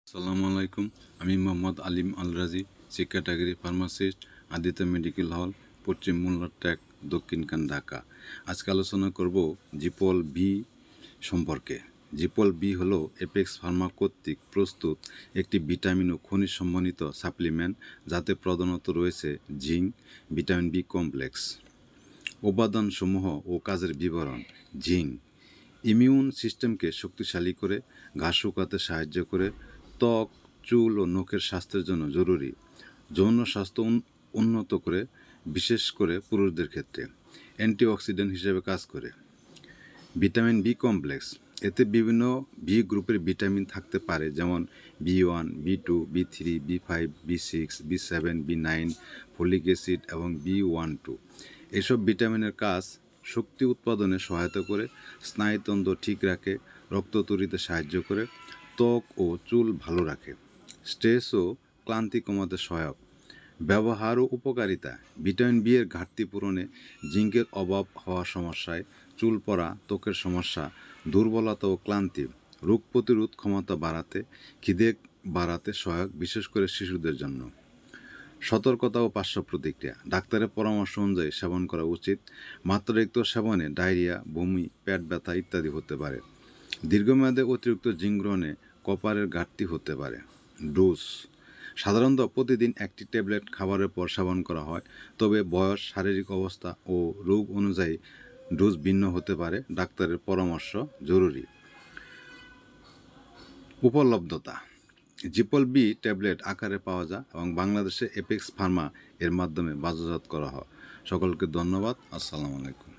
আসসালামু আলাইকুম। আমি মোহাম্মদ আলিম আল রাজি, শিক্ষা category pharmacist, Aditya medical hall, পশ্চিম মোল্লার ট্যাক, দক্ষিণখান, ঢাকা। আজকে আলোচনা করব জিপল বি সম্পর্কে। জিপল বি হলো এপেক্স ফার্মা কর্তৃক প্রস্তুত একটি ভিটামিন ও খনিজ সমন্বিত সাপ্লিমেন্ট, যাতে প্রধানত রয়েছে জিঙ্ক, ভিটামিন বি কমপ্লেক্স। উপাদানসমূহ ও কাজের বিবরণ। জিঙ্ক ইমিউন সিস্টেমকে শক্তিশালী করে, ঘা শুকাতে সাহায্য করে, ত্বক, চুল ও নখের স্বাস্থ্যের জন্য জরুরি। যৌন স্বাস্থ্য উন্নত করে, বিশেষ করে পুরুষদের ক্ষেত্রে। অ্যান্টিঅক্সিডেন্ট হিসেবে কাজ করে। ভিটামিন বি কমপ্লেক্স, এতে বিভিন্ন বি গ্রুপের ভিটামিন থাকতে পারে, যেমন বি1, বি2, বি3, বি5, বি6, বি7, বি9, ফলিক অ্যাসিড এবং বি12। এসব ভিটামিনের কাজ শক্তি উৎপাদনে সহায়তা করে, স্নায়ুতন্ত্র ঠিক রাখে, রক্ত তৈরিতে সাহায্য করে, ত্বক ও চুল ভালো রাখে, স্ট্রেস ও ক্লান্তি কমাতে সহায়ক। ব্যবহার ও উপকারিতা। ভিটামিন বি এর ঘাটতি পূরণে, জিঙ্কের অভাব হওয়ার সমস্যায়, চুল পড়া, ত্বকের সমস্যা, দুর্বলতা ও ক্লান্তি, রোগ প্রতিরোধ ক্ষমতা বাড়াতে, খিদে বাড়াতে সহায়ক, বিশেষ করে শিশুদের জন্য। সতর্কতা ও পার্শ্ব প্রতিক্রিয়া। ডাক্তারের পরামর্শ অনুযায়ী সেবন করা উচিত। মাত্রাতিরিক্ত সেবনে ডায়রিয়া, বমি, পেট ব্যথা ইত্যাদি হতে পারে। দীর্ঘমেয়াদে অতিরিক্ত জিঙ্ক গ্রহণে কপারের ঘাটতি হতে পারে। ডোজ সাধারণত প্রতিদিন একটি ট্যাবলেট খাবারের পর সেবন করা হয়, তবে বয়স, শারীরিক অবস্থা ও রোগ অনুযায়ী ডোজ ভিন্ন হতে পারে। ডাক্তারের পরামর্শ জরুরি। উপলব্ধতা। জিপল বি ট্যাবলেট আকারে পাওয়া যায় এবং বাংলাদেশে এপেক্স ফার্মা এর মাধ্যমে বাজারজাত করা হয়। সকলকে ধন্যবাদ। আসসালামু আলাইকুম।